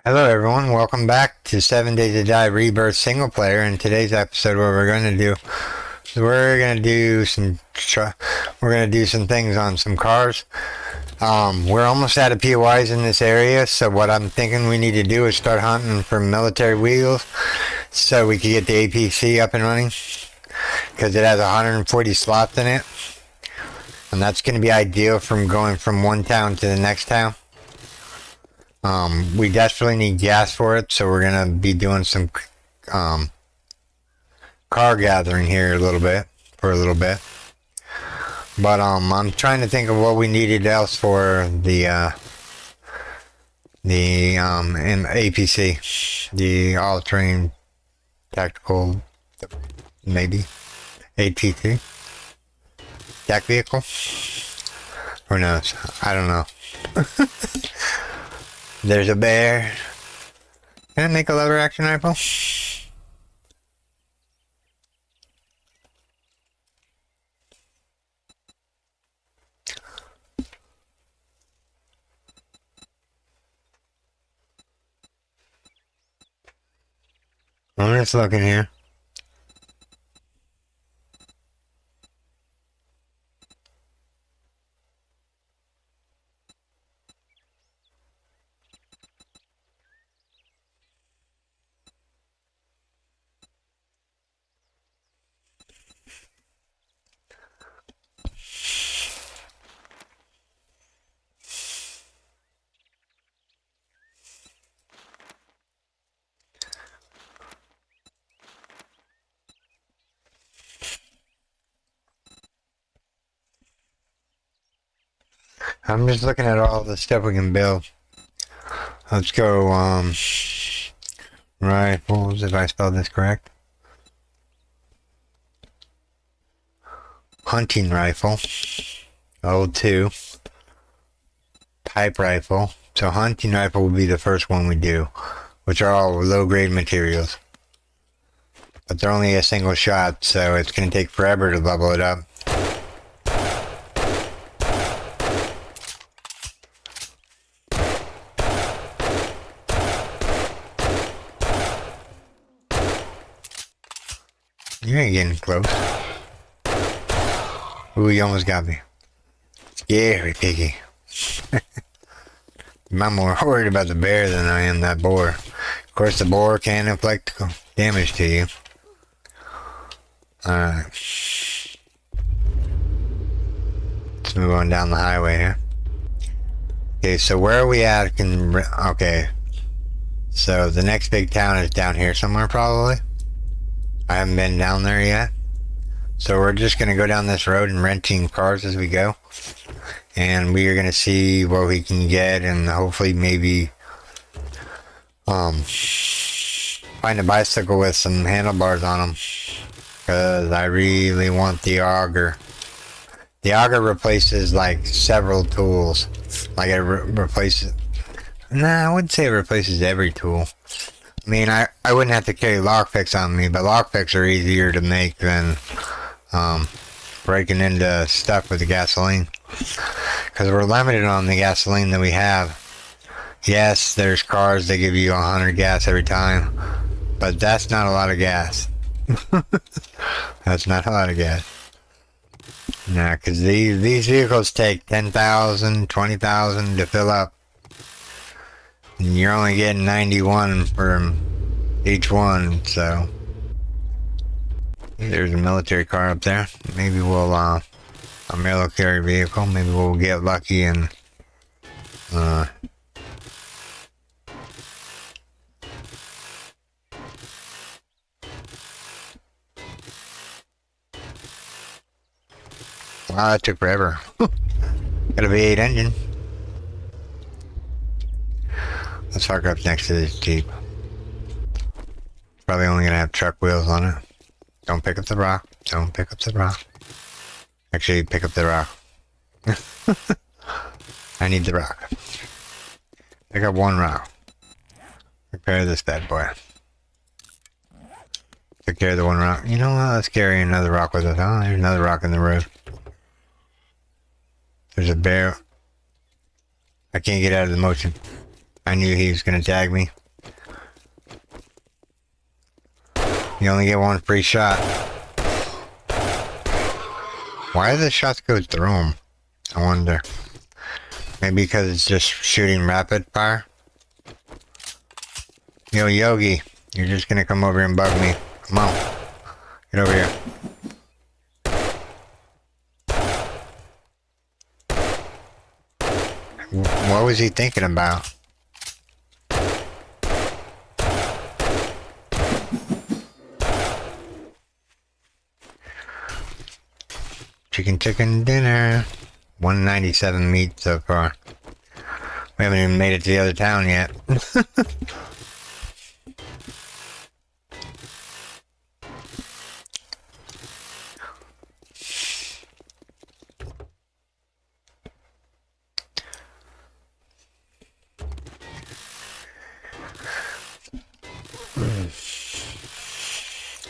Hello everyone, welcome back to 7 Days to Die Rebirth single player. In today's episode, what we're going to do is we're going to do some things on some cars. We're almost out of POIs in this area, so what I'm thinking we need to do is start hunting for military wheels so we can get the APC up and running, because it has 140 slots in it, and that's going to be ideal from going from one town to the next town. We desperately need gas for it, so we're gonna be doing some car gathering here for a little bit. But I'm trying to think of what we needed else for the APC, the all-terrain tactical, maybe ATT tech vehicle. Who knows? I don't know. There's a bear. Can I make a lever action rifle? I'm just looking here. I'm just looking at all the stuff we can build. Let's go, rifles, if I spelled this correct. Hunting rifle. O2. Pipe rifle. So hunting rifle will be the first one we do, which are all low-grade materials. But they're only a single shot, so it's going to take forever to level it up. You ain't getting close. Ooh, you almost got me. Scary piggy. I'm more worried about the bear than I am that boar. Of course, the boar can inflict damage to you. Alright. Let's move on down the highway here. Okay, so where are we at? Okay. So the next big town is down here somewhere, probably. I haven't been down there yet. So we're just going to go down this road and renting cars as we go. And we are going to see what we can get, and hopefully maybe find a bicycle with some handlebars on them. Because I really want the auger. The auger replaces like several tools. Like it replaces... Nah, I wouldn't say it replaces every tool. I mean, I wouldn't have to carry lockpicks on me, but lockpicks are easier to make than breaking into stuff with the gasoline. Because we're limited on the gasoline that we have. Yes, there's cars that give you 100 gas every time, but that's not a lot of gas. That's not a lot of gas. Nah, because these vehicles take 10,000, 20,000 to fill up. And you're only getting 91 for each one, so. There's a military car up there. Maybe we'll, a military vehicle. Maybe we'll get lucky and, wow, that took forever. Got a V8 engine. Let's park up next to this Jeep. Probably only gonna have truck wheels on it. Don't pick up the rock. Don't pick up the rock. Actually, pick up the rock. I need the rock. Pick up one rock. Repair this bad boy. Took care of the one rock. You know what? Let's carry another rock with us. Oh, there's another rock in the road. There's a bear. I can't get out of the motion. I knew he was gonna tag me. You only get one free shot. Why do the shots go through him? I wonder. Maybe because it's just shooting rapid fire? Yo, Yogi, you're just gonna come over and bug me. Come on. Get over here. What was he thinking about? Chicken dinner. 197 meat so far. We haven't even made it to the other town yet.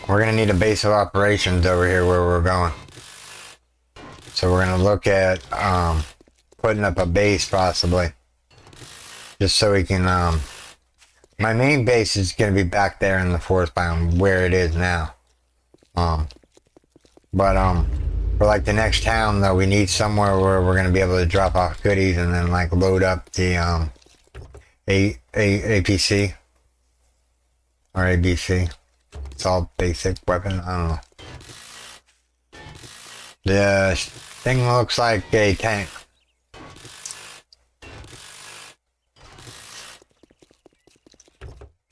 We're gonna need a base of operations over here where we're going. So we're gonna look at putting up a base possibly. Just so we can my main base is gonna be back there in the forest biome where it is now. For like the next town though, we need somewhere where we're gonna be able to drop off goodies and then like load up the APC or ABC. It's all basic weapon. I don't know. The thing looks like a tank.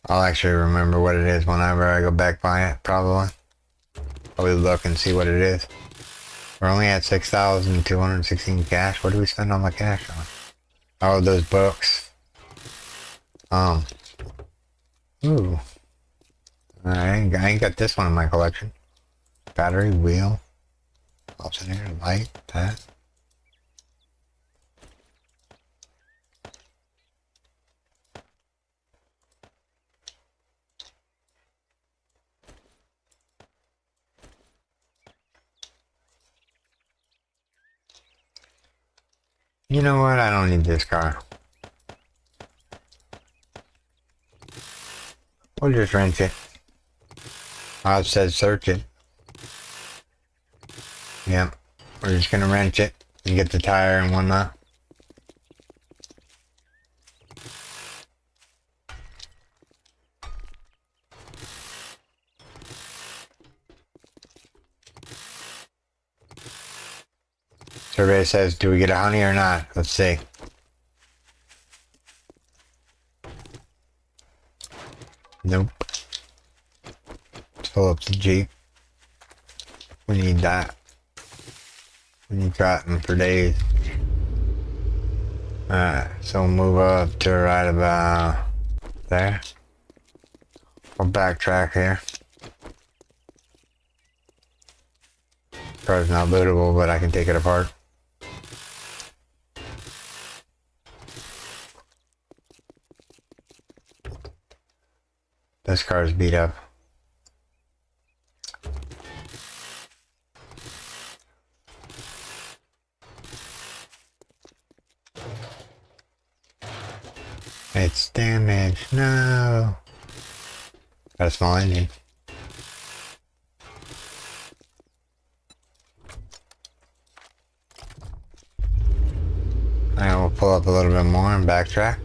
I'll actually remember what it is whenever I go back by it, probably. Probably look and see what it is. We're only at 6,216 cash. What do we spend all my cash on? Oh, those books. Ooh. I ain't got this one in my collection. Battery, wheel, alternator, light, that. You know what? I don't need this car. We'll just rent it. Oh, it says search it. Yep. We're just gonna rent it and get the tire and whatnot. Survey says, do we get a honey or not? Let's see. Nope. Let's fill up the Jeep. We need that. We need cotton for days. Alright, so we'll move up to right about there. We'll backtrack here. Car's not lootable, but I can take it apart. This car's beat up. It's damaged. No. Got a small engine. Alright, we'll pull up a little bit more and backtrack.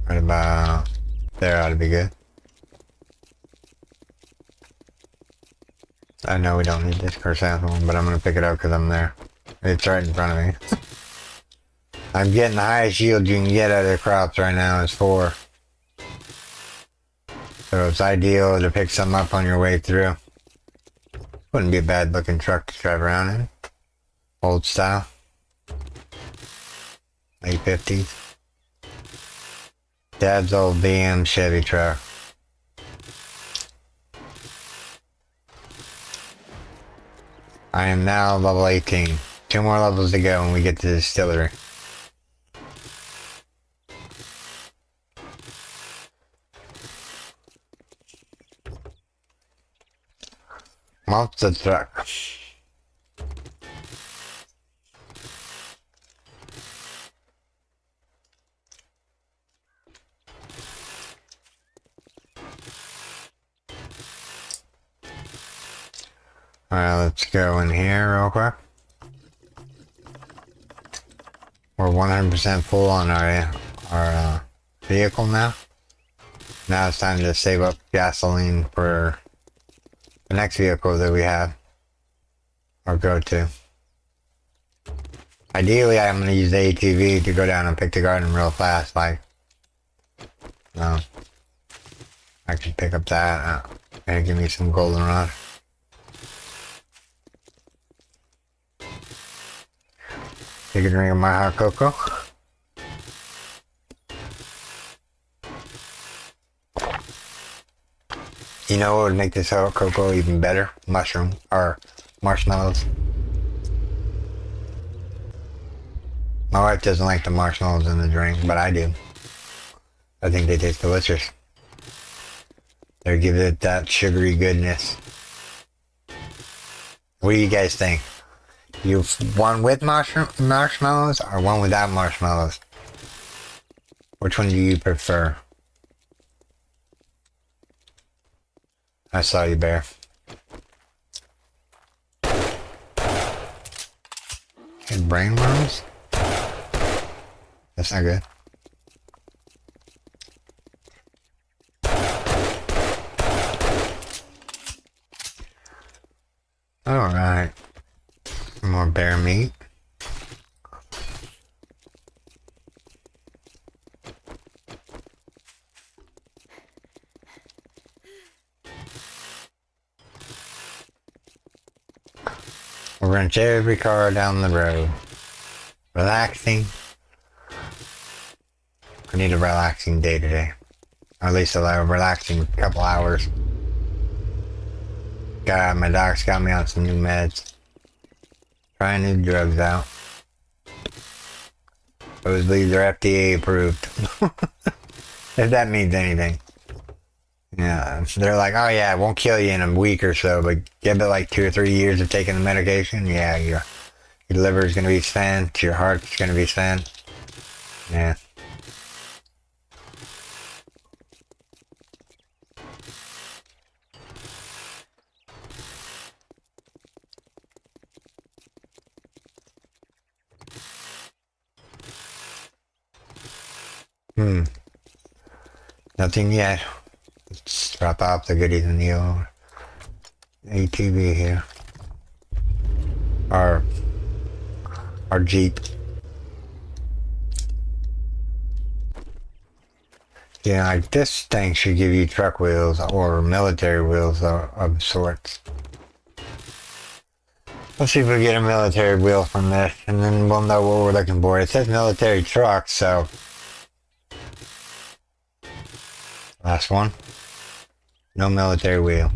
Right about there ought to be good. I know we don't need this car sample, but I'm gonna pick it up because I'm there. It's right in front of me. I'm getting the highest yield you can get out of the crops right now is 4. So it's ideal to pick some up on your way through. Wouldn't be a bad looking truck to drive around in. Old style. 850s. Dad's old BM Chevy truck. I am now level 18. 2 more levels to go when we get to the distillery. Off the truck. Alright, let's go in here real quick. We're 100% full on our vehicle now. Now it's time to save up gasoline for the next vehicle that we have. Or go to. Ideally, I'm going to use the ATV to go down and pick the garden real fast. Like, no. I can pick up that and give me some goldenrod. Take a drink of my hot cocoa. You know what would make this hot cocoa even better? Mushroom or marshmallows. My wife doesn't like the marshmallows in the drink, but I do. I think they taste delicious. They give it that sugary goodness. What do you guys think? You one with marshmallows or one without marshmallows? Which one do you prefer? I saw you, bear. And brain worms? That's not good. Alright. More bear meat. We'll wrench every car down the road. Relaxing. I need a relaxing day today. Or at least a relaxing couple hours. God, my doc's got me on some new meds. Trying new drugs out. Those leaves are FDA approved. If that means anything. Yeah, they're like, oh yeah, it won't kill you in a week or so, but give it like 2 or 3 years of taking the medication, yeah, your liver is going to be spent, your heart's going to be spent. Yeah. Nothing yet. Let's drop off the goodies in the old ATV here. Our Jeep. Yeah, like this thing should give you truck wheels or military wheels of sorts. Let's see if we get a military wheel from this, and then we'll know what we're looking for. It says military truck, so... Last one. No military wheel.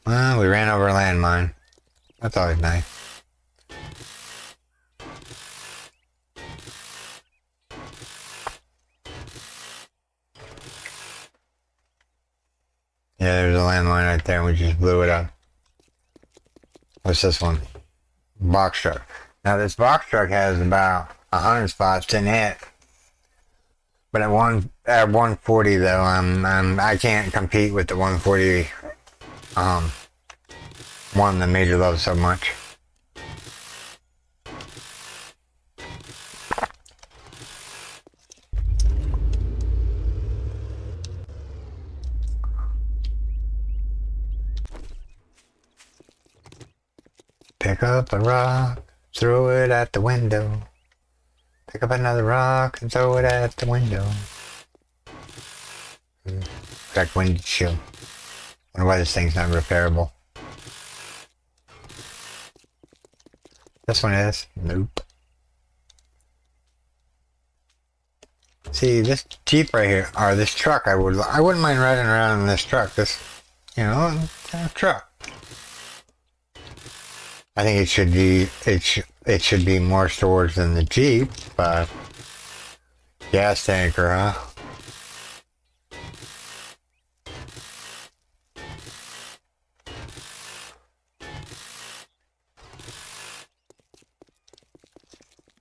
Well, we ran over a landmine. That's always nice. Yeah, there's a landmine right there, and we just blew it up. What's this one? Box truck. Now, this box truck has about 100 spots in it. But at 140 though, I can't compete with the 140 one that Major loves so much. Pick up a rock, throw it at the window. Pick up another rock and throw it at the window. Cracked windshield. Wonder why this thing's not repairable. This one is. Nope. See, this Jeep right here, or this truck, I wouldn't mind riding around in this truck. This, you know, truck. I think it should be more storage than the Jeep, but gas tanker, huh?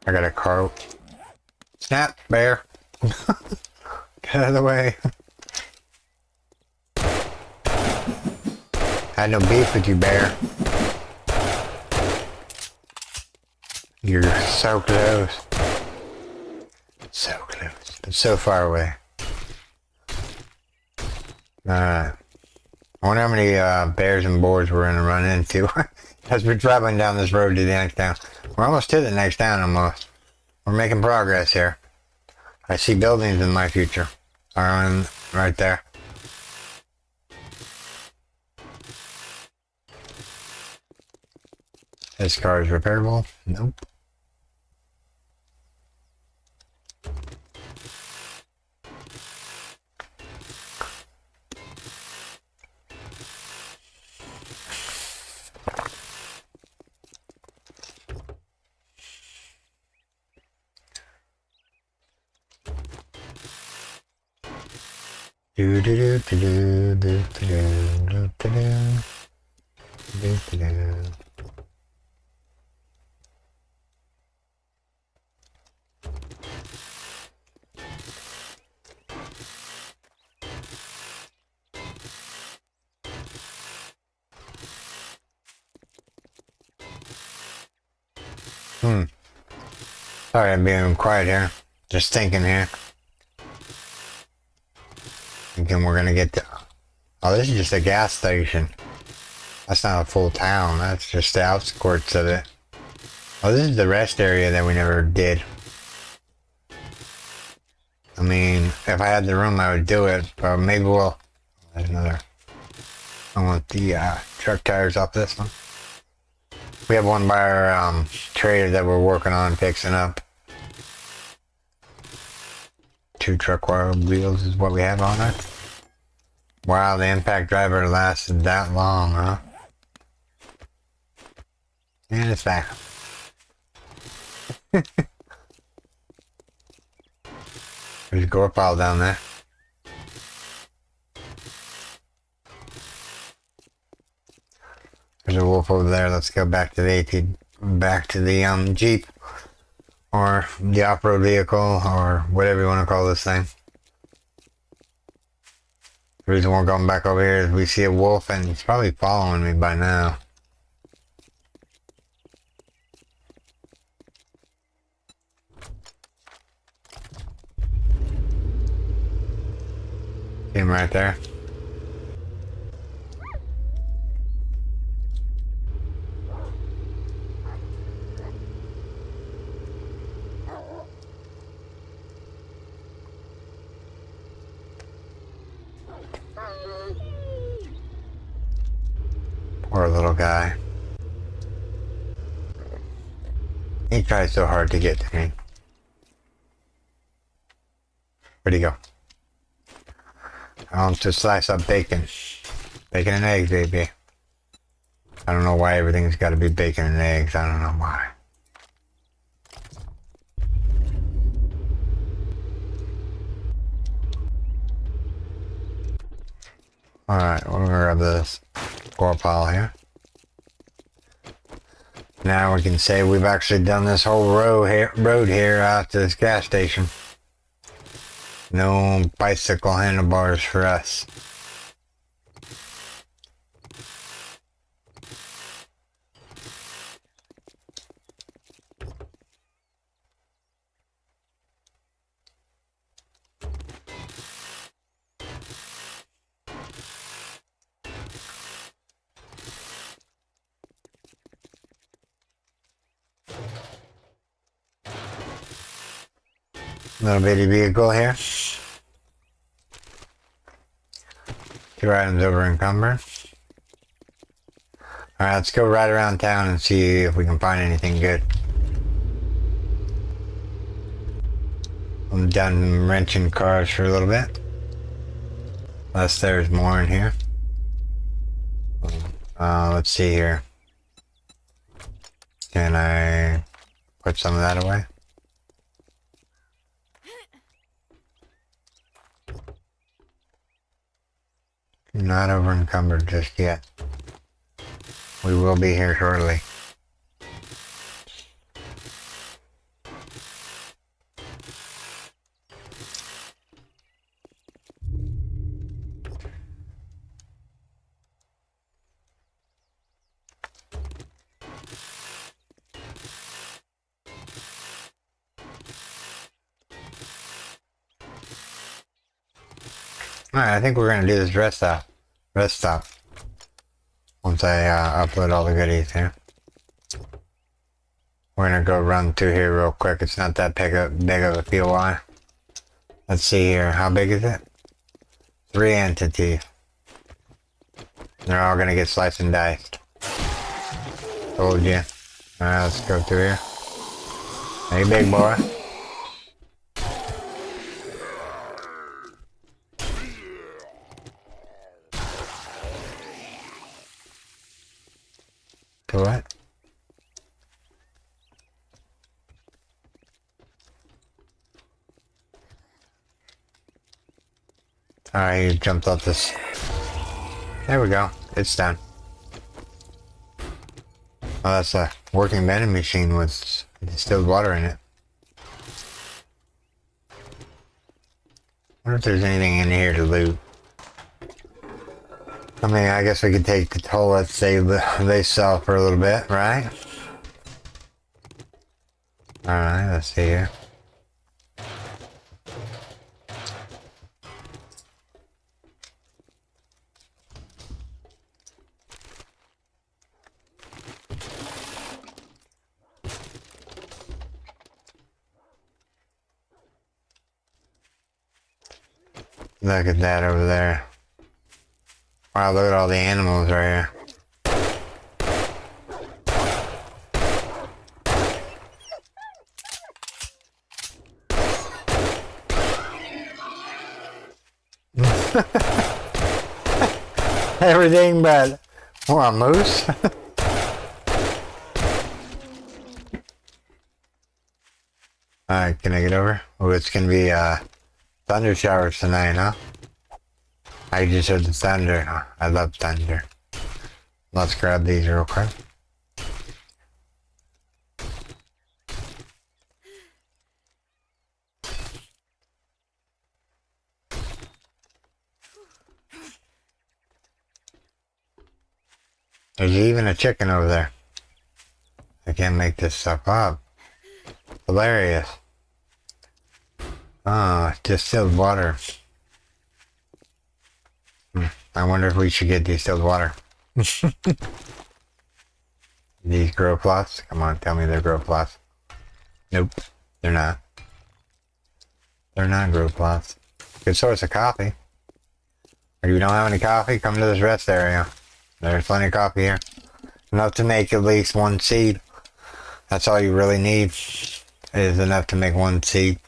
I got a car. Snap, bear. Get out of the way. Had no beef with you, bear. You're so close. So close. But so far away. Alright. I wonder how many bears and boars we're gonna run into as we're traveling down this road to the next town. We're almost to the next town almost. We're making progress here. I see buildings in my future. Right there. This car is repairable? Nope. Do do do do do do do do do do. Sorry, I'm being quiet here. Just thinking here. Thinking we're gonna get to... Oh, this is just a gas station. That's not a full town. That's just the outskirts of it. Oh, this is the rest area that we never did. I mean, if I had the room, I would do it. But maybe we'll... There's another... I want the truck tires off this one. We have one by our trailer that we're working on fixing up. 2 truck wheels is what we have on it. Wow, the impact driver lasted that long, huh? And it's back. There's a gore pile down there. There's a wolf over there. Let's go back to the Jeep. Or the off-road vehicle, or whatever you want to call this thing. The reason we're going back over here is we see a wolf and he's probably following me by now. See him right there. Poor little guy. He tries so hard to get to me. Where'd he go? I want to slice up bacon. Bacon and eggs, baby. I don't know why everything's got to be bacon and eggs. I don't know why. Alright, we're gonna grab this core pile here. Now we can say we've actually done this whole road here out to this gas station. No bicycle handlebars for us. Little bitty vehicle here. 2 items over encumbered. Alright, let's go right around town and see if we can find anything good. I'm done wrenching cars for a little bit. Unless there's more in here. Let's see here. Can I put some of that away? Not over encumbered just yet. We will be here shortly. Alright, I think we're gonna do this rest stop. Rest stop. Once I upload all the goodies here. We're gonna go run through here real quick. It's not that big of a POI. Let's see here. How big is it? 3 entities. They're all gonna get sliced and diced. Told you. Alright, let's go through here. Hey, big boy. To what? Alright, you jumped off this. There we go. It's done. Oh, that's a working vending machine with distilled water in it. I wonder if there's anything in here to loot. I mean, I guess we could take the toilets they sell for a little bit, right? Alright, let's see here. Look at that over there. Wow, look at all the animals right here. Everything but, what, a moose? Alright, can I get over? Oh, it's gonna be, thunder showers tonight, huh? I just heard the thunder. I love thunder. Let's grab these real quick. There's even a chicken over there. I can't make this stuff up. Hilarious. Ah, distilled water. I wonder if we should get distilled water. These grow plots? Come on, tell me they're grow plots. Nope, they're not. They're not grow plots. Good source of coffee. If you don't have any coffee, come to this rest area. There's plenty of coffee here. Enough to make at least 1 seed. That's all you really need. Is enough to make 1 seed.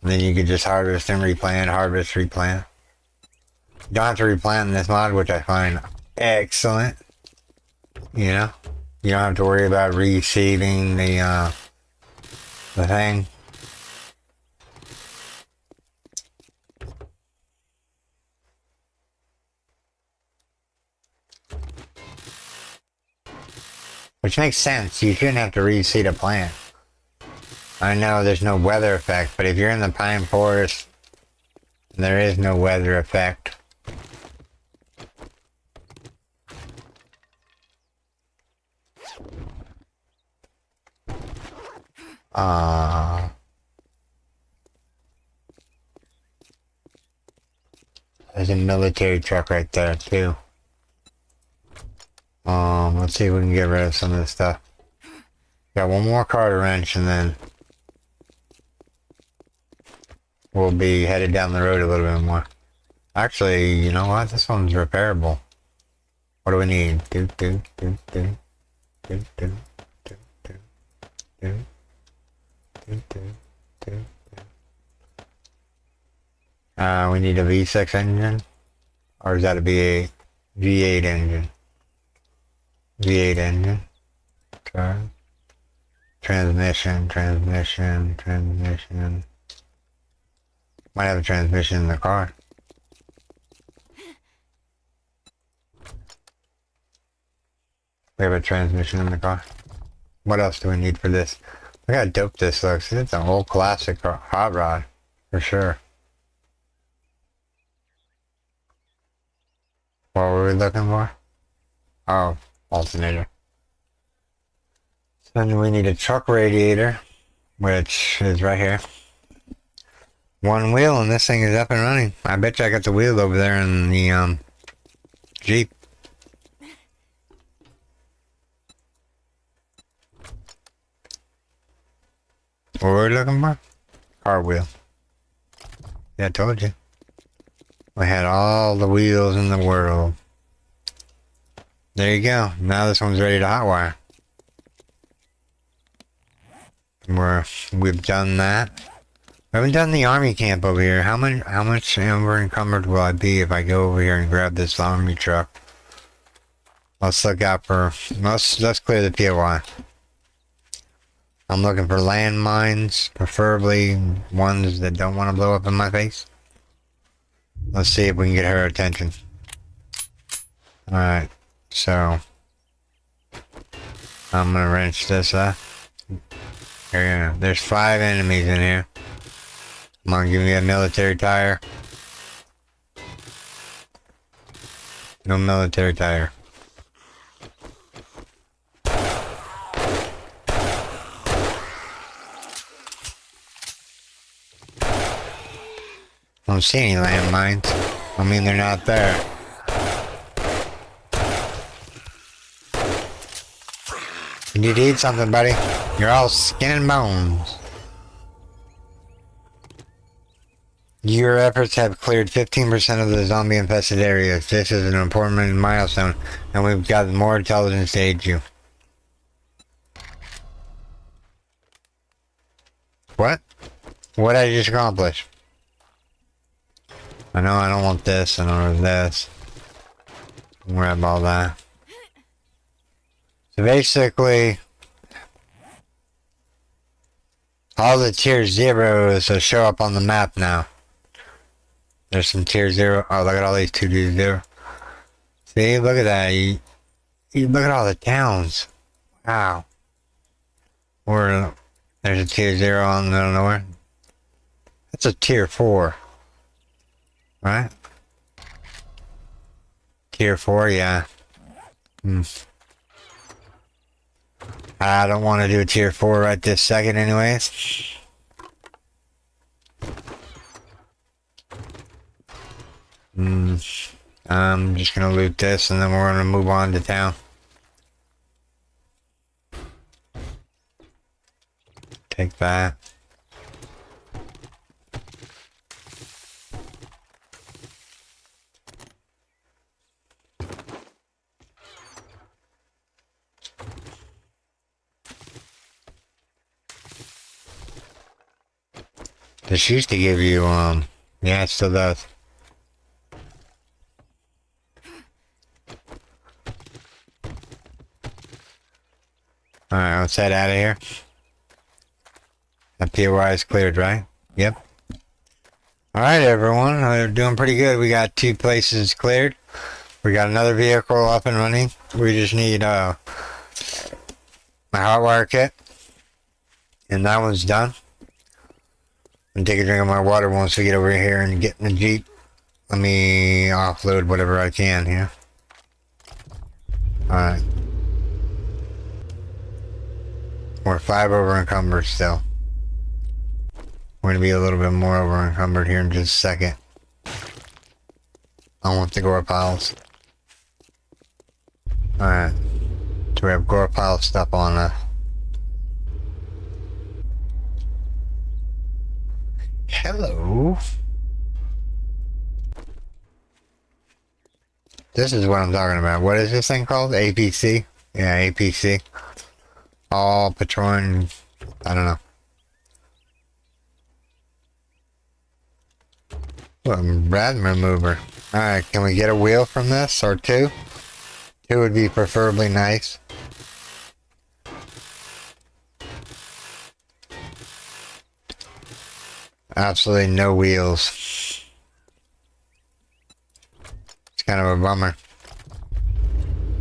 And then you can just harvest and replant, harvest, replant. You don't have to replant in this mod, which I find excellent. You know? You don't have to worry about reseeding the thing. Which makes sense. You shouldn't have to reseed a plant. I know there's no weather effect, but if you're in the pine forest, there is no weather effect. There's a military truck right there too. Let's see if we can get rid of some of this stuff. Got one more card wrench and then we'll be headed down the road a little bit more. Actually, you know what? This one's repairable. What do we need? We need a V6 engine, or is that a V8? V8 engine. V8 engine. Okay. Transmission. Might have a transmission in the car. We have a transmission in the car. What else do we need for this? Look how dope this looks. It's an old classic hot rod, for sure. What were we looking for? Oh, alternator. So then we need a truck radiator, which is right here. One wheel and this thing is up and running. I bet you I got the wheel over there in the Jeep. What were we looking for? Car wheel. Yeah, I told you. We had all the wheels in the world. There you go. Now this one's ready to hotwire. We've done that. We haven't done the army camp over here. How much over encumbered will I be if I go over here and grab this army truck? Let's look out for... Let's clear the POI. I'm looking for landmines, preferably ones that don't want to blow up in my face. Let's see if we can get her attention. Alright, so... I'm gonna wrench this up. Here, there's 5 enemies in here. Come on, give me a military tire. No military tire. I don't see any landmines. I mean, they're not there. You need to eat something, buddy. You're all skin and bones. Your efforts have cleared 15% of the zombie-infested areas. This is an important milestone, and we've got more intelligence to aid you. What? What did I just accomplish? I know I don't want this, I don't want this. Grab all that. So basically, all the tier 0s will show up on the map now. There's some tier 0. Oh, look at all these 2-0. See, look at that. You look at all the towns. Wow. Or there's a tier 0 on the middle of nowhere. That's a tier 4. Right? Tier 4, yeah. I don't want to do a tier 4 right this second anyways. I'm just gonna loot this and then we're gonna move on to town. Take that. This used to give you, yeah, it still does. Alright, let's head out of here. That POI is cleared, right? Yep. Alright, everyone, we're doing pretty good. We got 2 places cleared. We got another vehicle up and running. We just need, my hotwire kit. And that one's done. I'm gonna take a drink of my water once we get over here and get in the Jeep. Let me offload whatever I can here. Alright. We're 5 over encumbered still. We're gonna be a little bit more over encumbered here in just a second. I want the gore piles. Alright. So we have gore pile stuff on us. Hello. This is what I'm talking about. What is this thing called? APC? Yeah, APC. All patrolling. I don't know. Rad remover. Alright, can we get a wheel from this? Or 2? 2 would be preferably nice. Absolutely no wheels. It's kind of a bummer.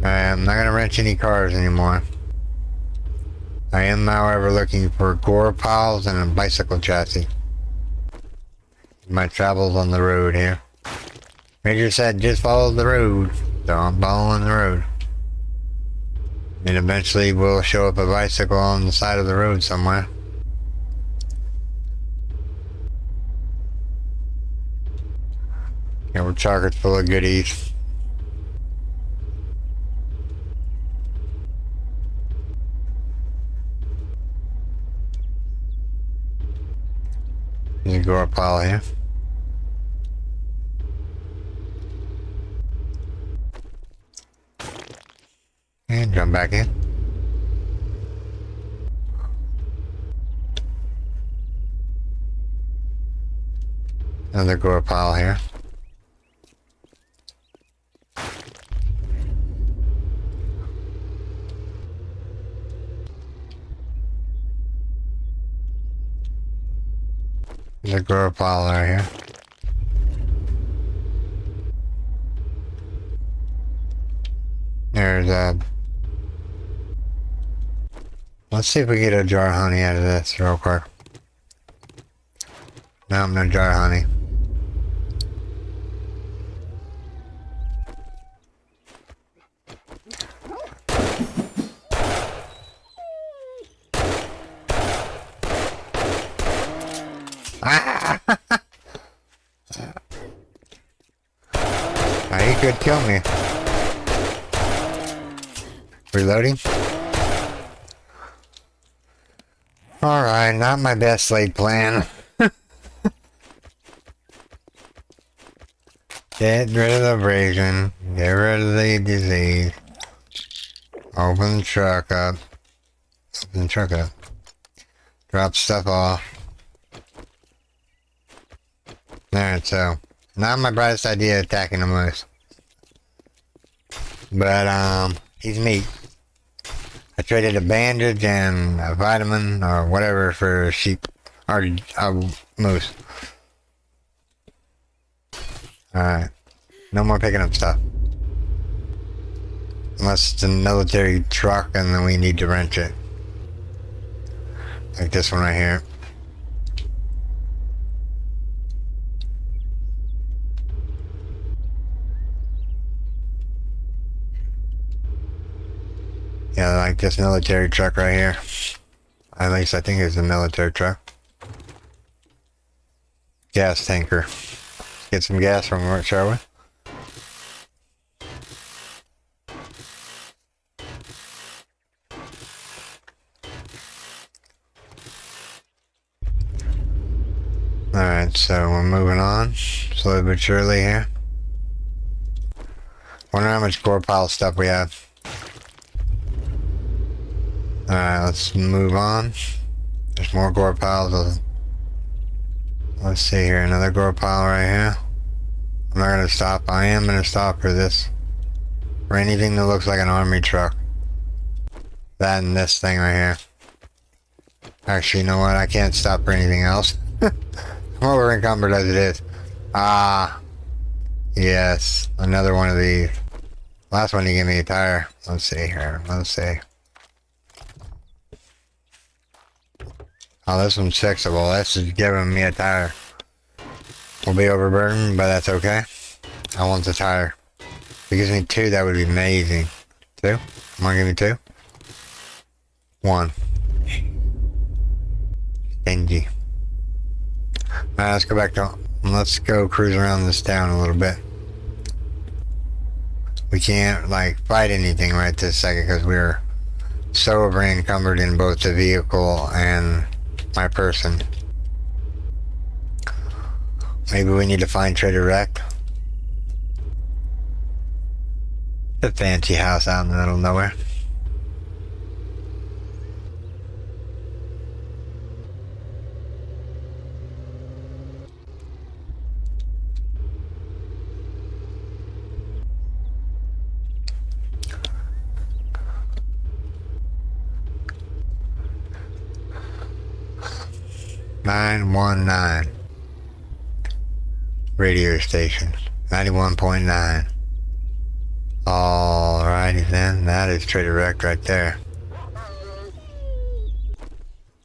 I'm not going to wrench any cars anymore. I am, however, looking for gore piles and a bicycle chassis. My travels on the road here. Major said just follow the road. So I'm following the road. And eventually we'll show up a bicycle on the side of the road somewhere. Our chocolate's full of goodies. There's a gore pile here. And jump back in. Another gore pile here. There's a gore pile right here. There's a... Let's see if we get a jar of honey out of this real quick. No, no jar of honey. Ah! He could kill me. Reloading. Alright, not my best laid plan. Get rid of the abrasion. Get rid of the disease. Open the truck up. Open the truck up. Drop stuff off. Alright, so not my brightest idea attacking the moose. But he's meat. I traded a bandage and a vitamin or whatever for a sheep or a moose. Alright. No more picking up stuff. Unless it's a military truck and then we need to wrench it. Like this one right here. Yeah, like this military truck right here. At least I think it's a military truck. Gas tanker. Get some gas from where, shall we? Alright, so we're moving on. Slowly but surely here. Wonder how much core pile stuff we have. Alright, let's move on. There's more gore piles. Let's see here, another gore pile right here. I'm not gonna stop. I am gonna stop for this. For anything that looks like an army truck. That and this thing right here. Actually, you know what? I can't stop for anything else. I'm over encumbered as it is. Ah. Yes. Another one of these. Last one you gave me a tire. Let's see here. Let's see. Oh, this one's fixable. That's just giving me a tire. We'll be overburdened, but that's okay. I want the tire. If it gives me 2, that would be amazing. 2? Come on, give me 2. 1. Stingy. Alright, let's go back to... Let's go cruise around this town a little bit. We can't, like, fight anything right this second because we're so over encumbered in both the vehicle and my person. Maybe we need to find Trader Wreck. The fancy house out in the middle of nowhere. .919 radio station. 91.9. Alrighty then, that is Trader Wreck right there.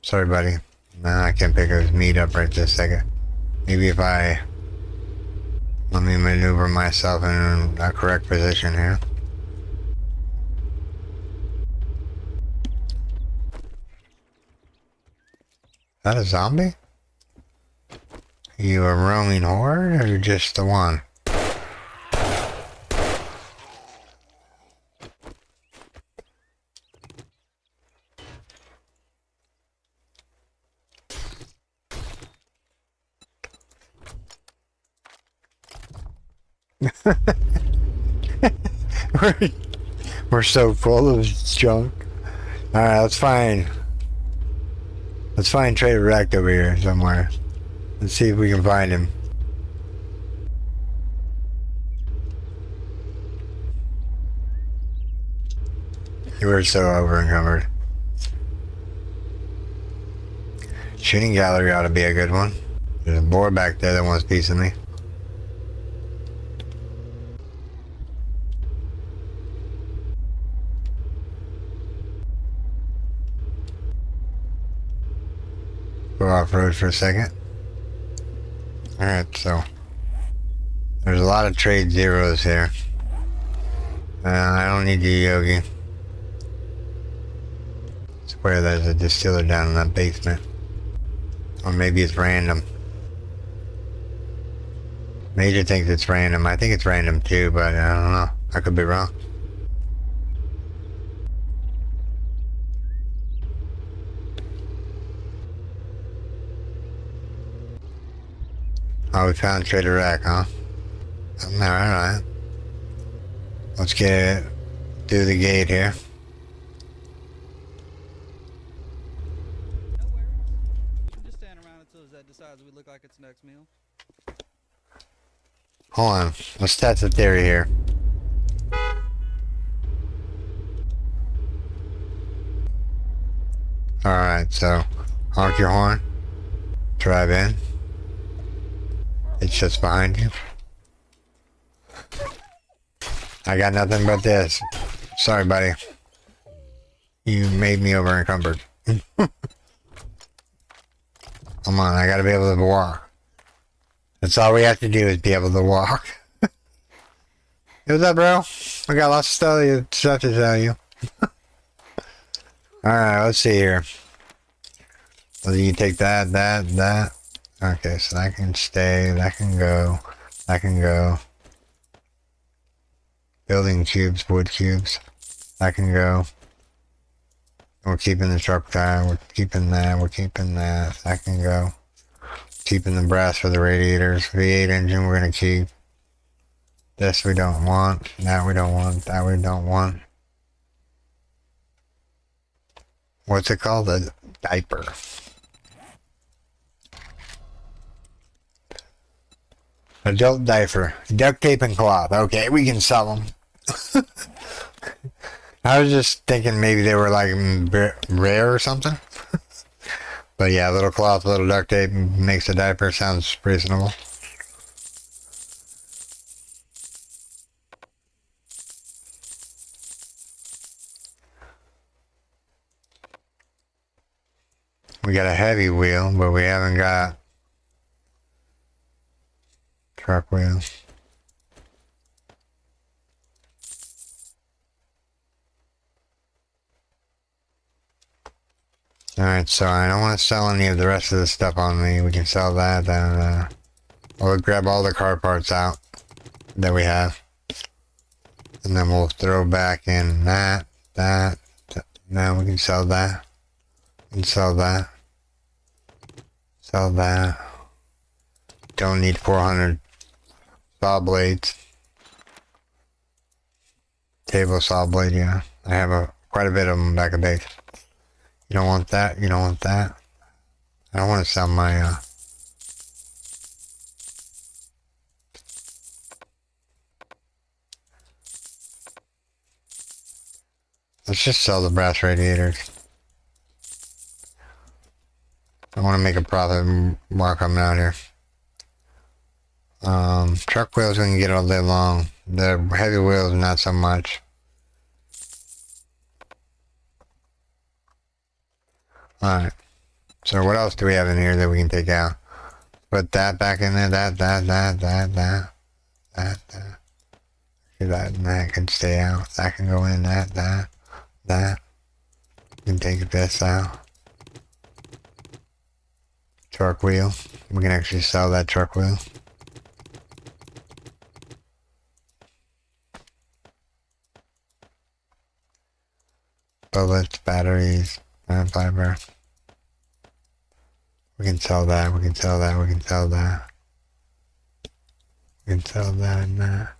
Sorry, buddy. No, I can't pick his meat up right this second. Maybe if I... Let me maneuver myself in a correct position here. Is that a zombie? Are you a roaming horde or just the one? we're, we're so full of junk. Alright, let's find Trader Rect over here somewhere. Let's see if we can find him. We're so over encumbered. Shooting gallery ought to be a good one. There's a boar back there that wants a piece of me. Go off-road for a second. Alright, so there's a lot of trade zeros here. I don't need you, Yogi. I swear there's a distiller down in that basement. Or maybe it's random. Major thinks it's random. I think it's random too, but I don't know. I could be wrong. Oh, we found Trader Rack, huh? Alright. Let's get it through the gate here. No worries. Just stand around until Zed decides we look like it's next meal. Hold on. Let's test the theory here. Alright, so honk your horn. Drive in. It's just behind you. I got nothing but this. Sorry, buddy. You made me over encumbered. Come on, I gotta be able to walk. That's all we have to do is be able to walk. Hey, what's up, bro? I got lots of stuff to tell you. Alright, let's see here. So you take that. Okay, so that can stay, that can go, that can go. Building cubes, wood cubes, that can go. We're keeping the truck tire, we're keeping that, that can go. Keeping the brass for the radiators. V8 engine we're gonna keep. This we don't want, that we don't want, that we don't want. What's it called? A diaper. Adult diaper. Duct tape and cloth. Okay, we can sell them. I was just thinking maybe they were like rare or something. But yeah, little cloth, little duct tape makes a diaper. Sounds reasonable. We got a heavy wheel, but we haven't got truck wheels. Alright, so I don't want to sell any of the rest of the stuff on me. We can sell that, we'll grab all the car parts out that we have. And then we'll throw back in that. Now we can sell that. We can sell that. Sell that. Don't need 400 saw blades. Table saw blade, yeah. I have quite a bit of them back at base. You don't want that, you don't want that. I don't want to sell my, let's just sell the brass radiators. I want to make a profit while coming out here. Truck wheels we can get all day long. The heavy wheels, not so much. Alright. So what else do we have in here that we can take out? Put that back in there, that. That can stay out. That can go in, that. We can take this out. Truck wheel. We can actually sell that truck wheel. Bullets, batteries, plant fiber. We can sell that, we can sell that. We can sell that and that.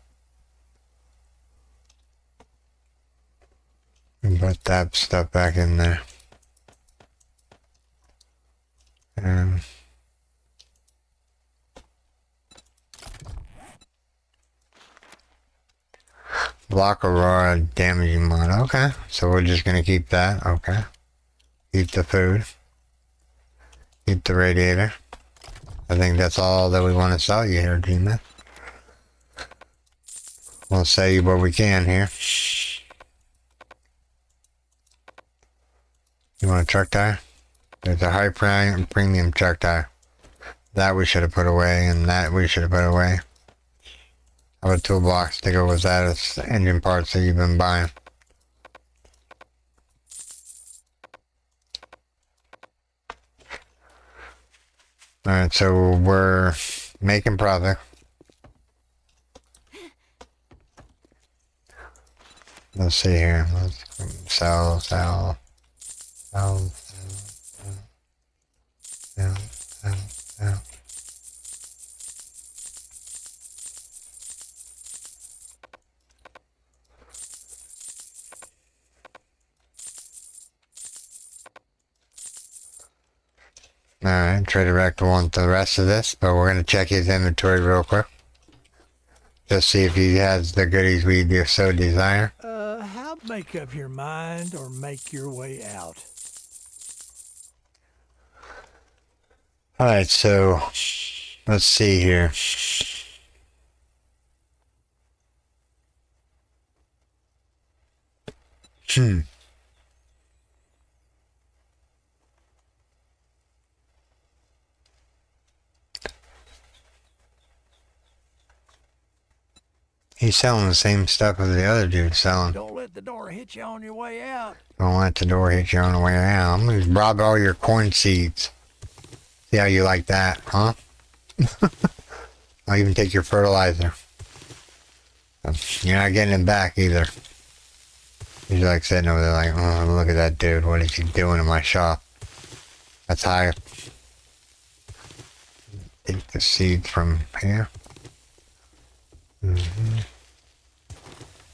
And put that stuff back in there. And block aurora damaging mod. Okay, so we're just gonna keep that. Okay, keep the food, keep the radiator. I think that's all that we want to sell you here, G-Man. We'll sell you what we can here. You want a truck tire? There's a high premium truck tire. That we should have put away, and that we should have put away. How about toolbox to go with that? It's engine parts that you've been buying. Alright, so we're making profit. Let's see here. Let's sell. Alright, Trader Rect will want the rest of this, but we're going to check his inventory real quick. Just see if he has the goodies we do so desire. How make up your mind or make your way out? Alright, so let's see here. He's selling the same stuff as the other dude's selling. Don't let the door hit you on your way out. Don't let the door hit you on the way out. I'm gonna rob all your corn seeds. See how you like that, huh? I'll even take your fertilizer. You're not getting it back either. He's like sitting over there like, oh, look at that dude. What is he doing in my shop? That's high. Take the seeds from here.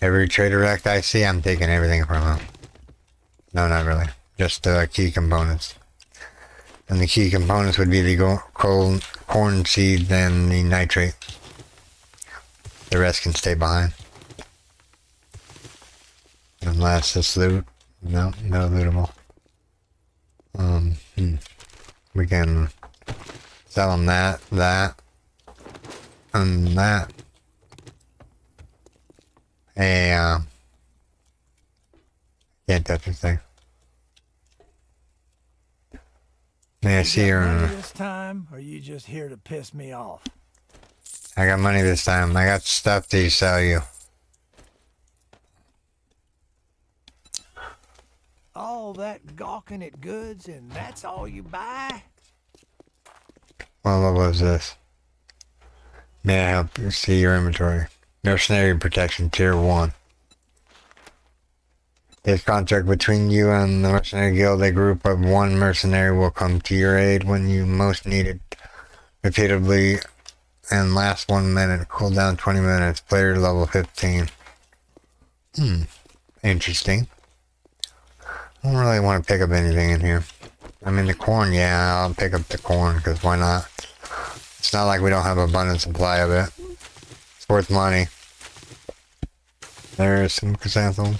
Every Trader Rect I see, I'm taking everything from him. No, not really. Just the key components. And the key components would be the corn seeds and the nitrate. The rest can stay behind. Unless it's loot. No lootable. We can sell them that, and that. Hey, can't touch this thing. May I see You got her? money this time, or you just here to piss me off? I got money this time. I got stuff to sell you. All that gawking at goods, and that's all you buy? Well, what was this? May I help you see your inventory? Mercenary protection tier 1. This contract between you and the mercenary guild. A group of 1 mercenary will come to your aid when you most need it. Repeatedly and last 1 minute. Cooldown 20 minutes. Player level 15. Interesting. I don't really want to pick up anything in here. I mean the corn, yeah, I'll pick up the corn because why not? It's not like we don't have abundant supply of it. It's worth money. There's some chrysanthemums.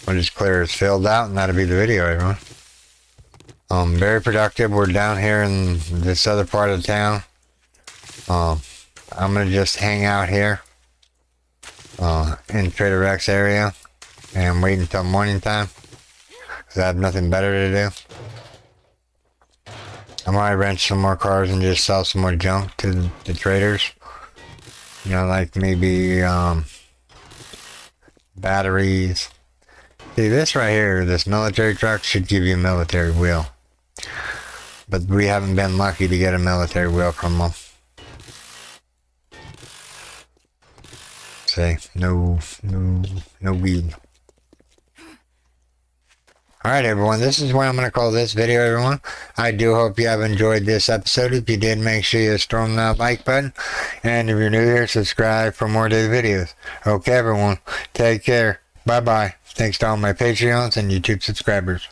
We'll just clear it's filled out and that'll be the video, everyone. Very productive. We're down here in this other part of town. I'm gonna just hang out here in Trader Rec's area and wait until morning time because I have nothing better to do. I might rent some more cars and just sell some more junk to the traders. You know, like maybe batteries. See, this right here, this military truck should give you a military wheel. But we haven't been lucky to get a military wheel from them. See, no weed. Alright everyone, this is what I'm going to call this video, everyone. I do hope you have enjoyed this episode. If you did, make sure you storm that like button. And if you're new here, subscribe for more daily videos. Okay everyone, take care. Bye bye. Thanks to all my Patreons and YouTube subscribers.